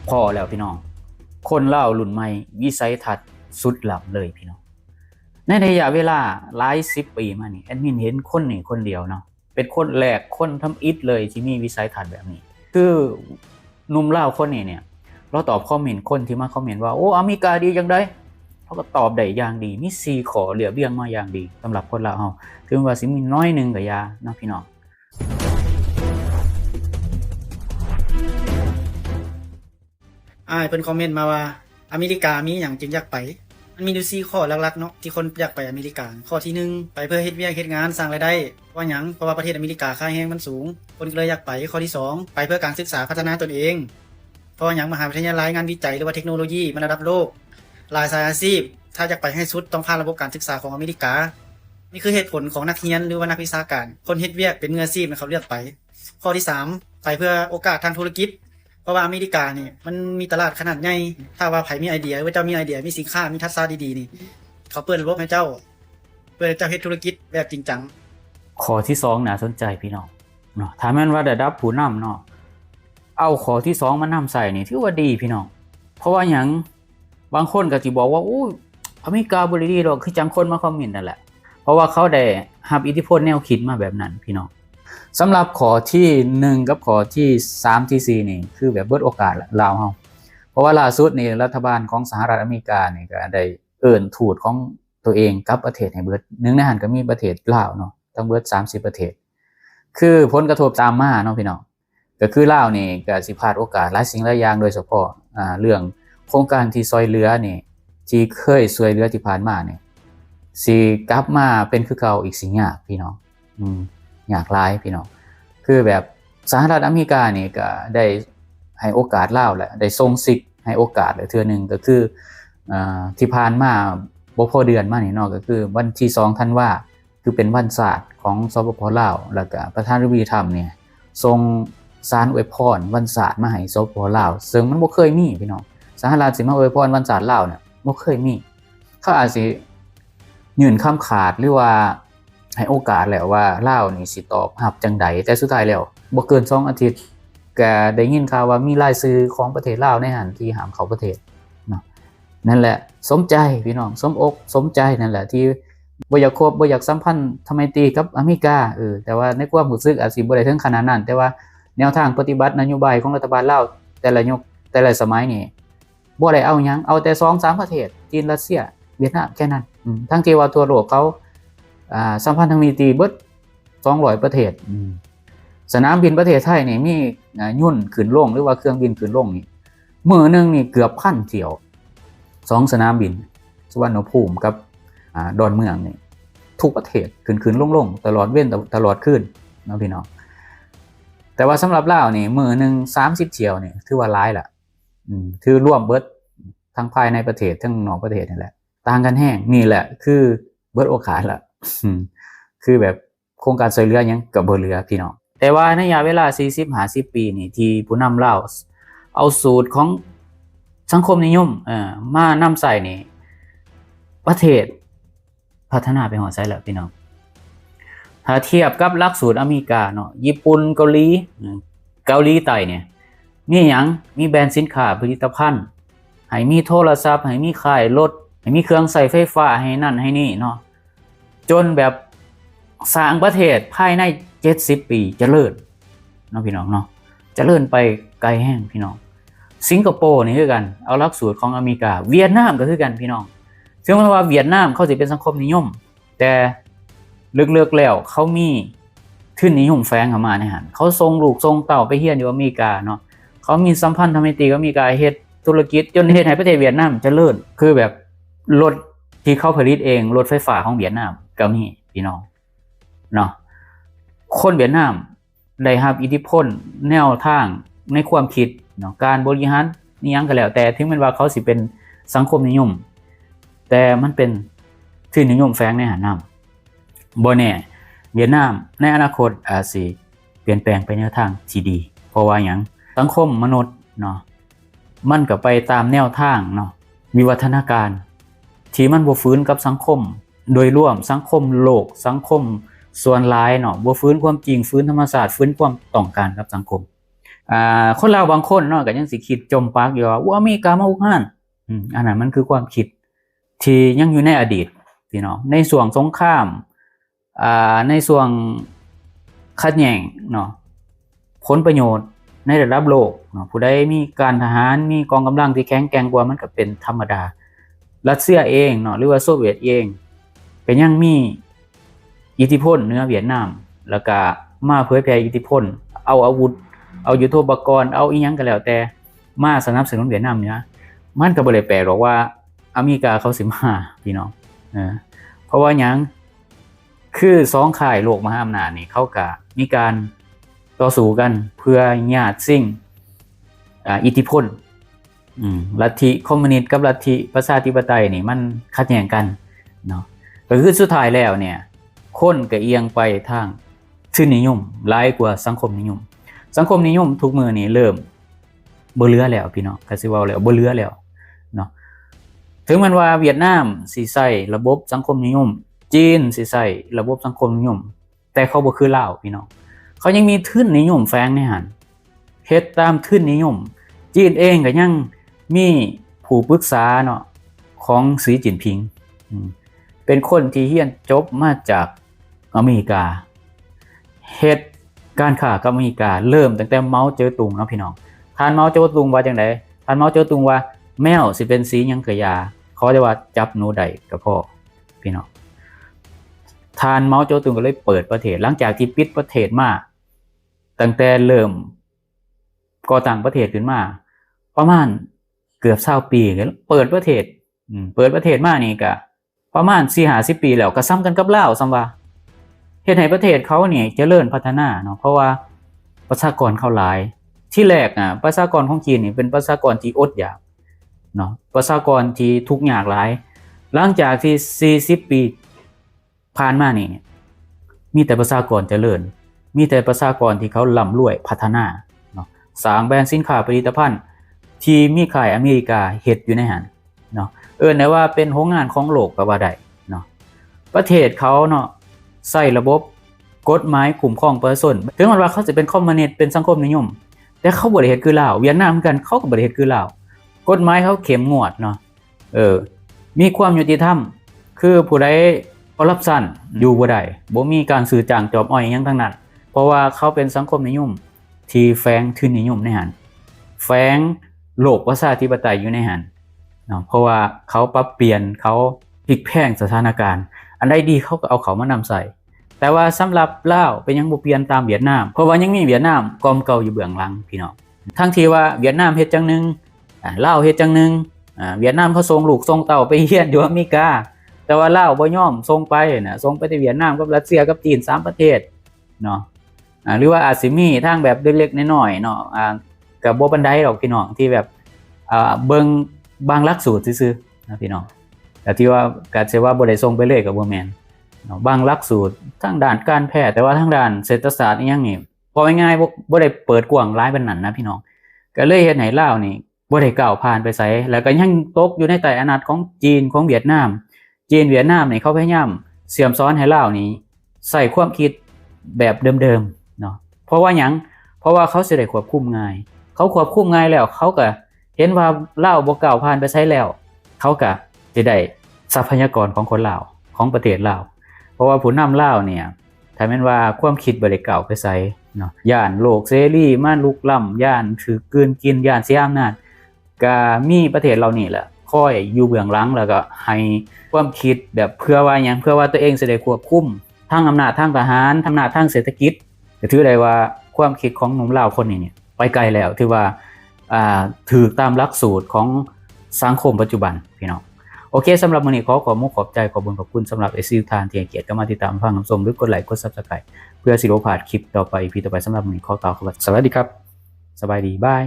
พอแล้วพี่น้องคนเล่ารุ่นใหม่วิสัยทัศน์สุดล้ำเลยพี่น้องในระยะเวลาหลาย10 ปีมานี่แอดมินเห็นคนนี่คนเดียวเนาะเป็นคนแรกคนทำอิฐเลยที่มีวิสัยทัศน์แบบนี้คือหนุ่มเล่าคนนี้เนี่ยเราตอบคอมเมนต์คนที่มาคอมเมนต์ว่าโอ้อเมริกาดีจังไดเขาก็ตอบได้อย่างดีมี4ข้อเหลือเบี้ยงมาอย่างดีสำหรับคนลาวเฮาถึงว่าสิมีน้อยนึงก็อย่าเนาะพี่น้องเพิ่นคอมเมนต์มาว่าอเมริกามีหยังจึงอยากไปมันมีอยู่4ข้อหลักๆเนาะที่คนอยากไปอเมริกาข้อที่1ไปเพื่อเฮ็ดเวียกเฮ็ดงานสร้างรายได้ว่าหยังเพราะว่าประเทศอเมริกาค่าแรงมันสูงคนก็เลยอยากไปข้อที่2ไปเพื่อการศึกษาพัฒนาตนเองเพราะหยังมหาวิทยาลัยงานวิจัยหรือว่าเทคโนโลยีมันระดับโลกหลายสายอาชีพถ้าอยากไปให้สุดต้องผ่านระบบการศึกษาของอเมริกานี่คือเหตุผลของนักเรียนหรือว่านักวิชาการคนเฮ็ดเวียกเป็นมืออาชีพเขาเลือกไปข้อที่3ไปเพื่อโอกาสทางธุรกิจเพราะว่าอเมริกานี่มันมีตลาดขนาดใหญ่ถ้าว่าไผมีไอเดียว่าเจ้ามีไอเดียมีสินค้ามีทักษะดีๆนี่เขาเปิดระบบให้เจ้าเพื่อเจ้าเฮ็ดธุรกิจแบบจริงจังข้อที่2น่าสนใจพี่น้องเนาะถ้าแม่นว่าระดับผู้นำเนาะเอาข้อที่2มานำใส่นี่ถือว่าดีพี่น้องเพราะว่าหยังบางคนก็สิบอกว่าอู้อเมริกาบ่ได้ดีดอกคือจังคนมาคอมเมนต์นั่นแหละเพราะว่าเขาได้รับอิทธิพลแนวคิดมาแบบนั้นพี่น้องสำหรับข้อที่1กับข้อที่3ที่4นี่คือแบบเบิดโอกาสลาวเฮาเพราะว่าล่าสุดนี่รัฐบาลของสหรัฐอเมริกานี่ก็ได้เอิ้นทูตของตัวเองกลับประเทศให้เบิดหนึ่งในนั้นก็มีประเทศลาวเนาะทั้งเบิด30ประเทศคือผลกระทบตามมาเนาะพี่น้องก็คือลาวนี่ก็สิพลาดโอกาสหลายสิ่งหลายอย่างโดยเฉพาะเรื่องโครงการที่ช่วยเหลือนี่ที่เคยช่วยเหลือที่ผ่านมานี่สิกลับมาเป็นคือเก่าอีกสิยากพี่น้องยากหลายพี่น้องคือแบบสหรัฐอเมริกานี่ก็ได้ให้โอกาสลาวแหละได้ส่งสิทธิ์ให้โอกาสเลยเทื่อนึงก็คือที่ผ่านมาบ่พอเดือนมานี่เนาะก็คือวันที่2ธันวาคือเป็นวันศาสตร์ของสปป.ลาวแล้วก็ประธานาธิบดีทรัมป์เนี่ยส่งสารอวยพรวันศาสตร์มาให้สปป.ลาวซึ่งมันบ่เคยมีพี่น้องสหรัฐสิมาอวยพรวันศาสตร์ลาวเนี่ยบ่เคยมีเขาอาจสิยื่นคำขาดหรือว่าให้โอกาสแล้วว่าลาวนี่สิตอบรับจังไดแต่สุดท้ายแล้วบ่เกิน2อาทิตย์ก็ได้ยินข่าวว่ามีรายชื่อของประเทศลาวในหันที่ห้ามเข้าประเทศเนาะนั่นแหละสมใจพี่น้องสมอกสมใจนั่นแหละที่บ่อยากคบบ่อยากสัมพันธ์ทำไมตรีกับอเมริกาแต่ว่าในความรู้สึกอาจสิบ่ได้ถึงขนาดนั้นแต่ว่าแนวทางปฏิบัตินโยบายของรัฐบาลลาวแต่ละยุคแต่ละสมัยนี่บ่ได้เอาหยังเอาแต่ 2-3 ประเทศจีนรัสเซียเวียดนามแค่นั้นทั้งที่ว่าทั่วโลกเขาสัมพันธ์ทางมีตรีเบิด200ประเทศสนามบินประเทศไทยนี่มียุ่นขึ้นลงหรือว่าเครื่องบินขึ้นลงนี่มื้อนึงนี่เกือบ1,000เที่ยว2สนามบินสุวรรณภูมิกับดอนเมืองนี่ทุกประเทศขึ้นลงตลอดเว้นตลอดคืนเนาะพี่น้องแต่ว่าสำหรับลาวนี่มื้อนึง30เที่ยวนี่ถือว่าหลายล่ะถือรวมเบิดทั้งภายในประเทศทั้งนอกประเทศนี่แหละต่างกันแห้งนี่แหละคือเบิดโอกาสล่ะคือแบบโครงการช่วยเหลือหยังก็บ่เหลือพี่น้องแต่ว่าในระยะเวลา40-50ปีนี่ที่ผู้นำลาวเอาสูตรของสังคมนิยมมานำใส่นี่ประเทศพัฒนาไปฮอดไสแล้วพี่น้องถ้าเทียบกับหลักสูตรอเมริกาเนาะญี่ปุ่นเกาหลีใต้เนี่ยมีหยังมีแบรนด์สินค้าผลิตภัณฑ์ให้มีโทรศัพท์ให้มีค่ายรถให้มีเครื่องใช้ไฟฟ้าให้นั่นให้นี่เนาะจนแบบสร้างประเทศภายใน70ปีเจริญเนาะพี่น้องเนาะเจริญไปไกลแห้งพี่น้องสิงคโปร์นี่คือกันเอาหลักสูตรของอเมริกาเวียดนามก็คือกันพี่น้องถึงแม้ว่าเวียดนามเขาสิเป็นสังคมนิยมแต่ลึกๆแล้วเขามีทุนนิยมแฝงเข้ามาในหันเขาส่งลูกส่งเต้าไปเรียนอยู่อเมริกาเนาะเขามีสัมพันธไมตรีกับอเมริกาเฮ็ดธุรกิจจนเฮ็ดให้ประเทศเวียดนามเจริญคือแบบรถที่เขาผลิตเองรถไฟฟ้าของเวียดนามก็มีพี่น้องเนาะคนเวียดนามได้รับอิทธิพลแนวทางในความคิดเนาะการบริหารนี่ยังก็แล้วแต่ถึงแม้ว่าเขาสิเป็นสังคมนิยมแต่มันเป็นทุนนิยมแฝงในหันนำบ่แน่เวียดนามในอนาคตอาจสิเปลี่ยนแปลงไปในทางที่ดีเพราะว่าหยังสังคมมนุษย์เนาะมันก็ไปตามแนวทางเนาะวิวัฒนาการที่มันบ่ฟื้นกับสังคมโดยรวมสังคมโลกสังคมส่วนหลายเนาะบ่ฟื้นความจริงฟื้นธรรมชาติฟื้นความต้องการกับสังคม คนลาวบางคนเนาะก็ยังสิคิดจมปากอยู่ว่าอเมริกามาอุกฮานอันนั้นมันคือความคิดที่ยังอยู่ในอดีตพี่น้องในช่วงสงครามในช่วงขัดแย้งเนาะผลประโยชน์ในระดับโลกเนาะผู้ใดมีการทหารมีกองกำลังที่แข็งแกร่งกว่ามันก็เป็นธรรมดารัสเซียเองเนาะหรือว่าโซเวียตเองก็ยังมีอิทธิพลเหนือเวียดนามแล้วก็มาเผยแผ่อิทธิพลเอาอาวุธเอายุทโธปกรณ์เอาอีหยังก็แล้วแต่มาสนับสนุนเวียดนามเนี่ยมันก็บ่ได้แปลหรอกว่าอเมริกาเขาสิมาพี่น้องเพราะว่าหยังคือสองข่ายโลกมหาอำนาจนี่เขาก็มีการต่อสู้กันเพื่อญาติสิ่งอิทธิพลลัทธิคอมมิวนิสต์กับลัทธิประชาธิปไตยนี่มันขัดแย้งกันเนาะก็คือสุดท้ายแล้วเนี่ยคนก็เอียงไปทางทุนนิยมหลายกว่าสังคมนิยมทุกมื้อนี้เริ่มบ่เหลือแล้วพี่น้องก็สิเว้าแล้วบ่เหลือแล้วเนาะถึงมันว่าเวียดนามสิใช้ระบบสังคมนิยมจีนสิใช้ระบบสังคมนิยมแต่เขาบ่คือลาวพี่น้องเขายังมีทุนนิยมแฝงในหันเฮ็ดตามทุนนิยมจีนเองก็ยังมีผู้ปรึกษาเนาะของสีจิ้นผิงเป็นคนที่เรียนจบมาจากอเมริกาเฮ็ดการค้ากับอเมริกาเริ่มตั้งแต่เมาเจ๋อตุงเนาะพี่น้องท่านเมาเจ๋อตุงว่าจังได๋ท่านเมาเจ๋อตุงว่าแมวสิเป็นสีหยังก็ยาขอได้ว่าจับหนูได้ก็พอพี่น้องท่านเมาเจ๋อตุงก็เลยเปิดประเทศหลังจากที่ปิดประเทศมาตั้งแต่เริ่มก่อตั้งประเทศขึ้นมาประมาณเกือบ20ปีแล้วเปิดประเทศมานี่ก็ประมาณ 4-50 ปีแล้วก็ซ้ำกันกับลาวซ้ำว่าเฮ็ดให้ประเทศเขานี่เจริญพัฒนาเนาะเพราะว่าประชากรเขาหลายที่แรกประชากรของจีนนี่เป็นประชากรที่อดอยากเนาะประชากรที่ทุกข์ยากหลายหลังจากที่40ปีผ่านมานี่มีแต่ประชากรเจริญมีแต่ประชากรที่เขาร่ำรวยพัฒนาเนาะสร้างแบรนด์สินค้าผลิตภัณฑ์ที่มีขายอเมริกาเฮ็ดอยู่ในหันเนาะได้ว่าเป็นโรงงานของโลกก็ว่าได้เนาะประเทศเขาเนาะใช้ระบบกฎหมายคุ้มครองประชาชนถึงมันว่าเขาจะเป็นคอมมิวนิสต์เป็นสังคมนิยมแต่เขาบ่ได้เฮ็ดคือลาวเวียดนามเหมือนกันเขาก็บ่ได้เฮ็ดคือลาวกฎหมายเขาเข้มงวดเนาะมีความยุติธรรมคือผู้ใดคอร์รัปชันอยู่บ่ได้บ่มีการซื้อจ้างจอบอ้อยหยังทั้งนั้นเพราะว่าเขาเป็นสังคมนิยมที่แฝงทุนนิยมในหันแฝงโลกประชาธิปไตยอยู่ในหันเนาะเพราะว่าเขาปรับเปลี่ยนเขาพลิกแพลงสถานการณ์อันใดดีเขาก็เอาเขามานำใส่แต่ว่าสำหรับลาวเป็นยังบ่เปลี่ยนตามเวียดนามเพราะว่ายังมีเวียดนามกอมเก่าอยู่เบื้องหลังพี่น้องทั้งที่ว่าเวียดนามเฮ็ดจังนึงลาวเฮ็ดจังนึงเวียดนามเขาส่งลูกส่งเต้าไปเรียนอยู่อเมริกาแต่ว่าลาวบ่ยอมส่งไปน่ะส่งไปที่เวียดนามกับรัสเซียกับจีน3ประเทศเนาะหรือว่าอาจสิมีทางแบบเล็กๆน้อยๆเนาะก็บ่ปานใดหรอกพี่น้องที่แบบเบิ่งบางหลักสูตรซื่อๆนะพี่น้องแต่ที่ว่าก็สิว่าบ่ได้ส่งไปเลยก็บ่แม่นเนาะบางหลักสูตรทางด้านการแพทย์แต่ว่าทางด้านเศรษฐศาสตร์อีหยังนี่พอง่ายๆบ่ได้เปิดกว้างหลายปานนั้นนะพี่น้องก็เลยเฮ็ดให้ลาวนี่บ่ได้ก้าวผ่านไปไสแล้วก็ยังตกอยู่ในใต้อำนาจของจีนของเวียดนามเวียดนามนี่เขาพยายามเสี่ยมซ้อนให้ลาวนี่ใส่ความคิดแบบเดิมๆเนาะเพราะว่าหยังเพราะว่าเขาสิได้ควบคุมง่ายเขาควบคุมง่ายแล้วเขาก็เห็นว่าลาวบ่ก้าวผ่านไปไสแล้วเขาก็สิได้ทรัพยากรของคนลาวของประเทศลาวเพราะว่าผู้นำลาวเนี่ยถ้าแม่นว่าความคิดบ่ได้ก้าวไปไสเนาะย่านโลกเสรีมาลุกล้ำย่านถูกกลืนกินย่านเสียอำนาจก็มีประเทศเรานี่แหละคอยอยู่เบื้องหลังแล้วก็ให้ความคิดแบบเพื่อว่าหยังเพื่อว่าตัวเองสิได้ควบคุมทางอำนาจทางทหารอำนาจทางเศรษฐกิจก็ถือได้ว่าความคิดของหนุ่มลาวคนนี้เนี่ยไปไกลแล้วถือว่าถือตามหลักสูตรของสังคมปัจจุบันพี่น้องโอเคสำหรับมื้อนี้ขอมุกขอบใจขอบคุณขอบคุณสำหรับ FC ทุกท่านที่ให้เกียรติเข้ามาติดตามฟังคำชมหรือกดไลค์กด Subscribe เพื่อสิบ่พลาดคลิปต่อไปพี่ต่อไปสำหรับมื้อนี้ขอกล่าวคำว่าสวัสดีครับสบายดีบาย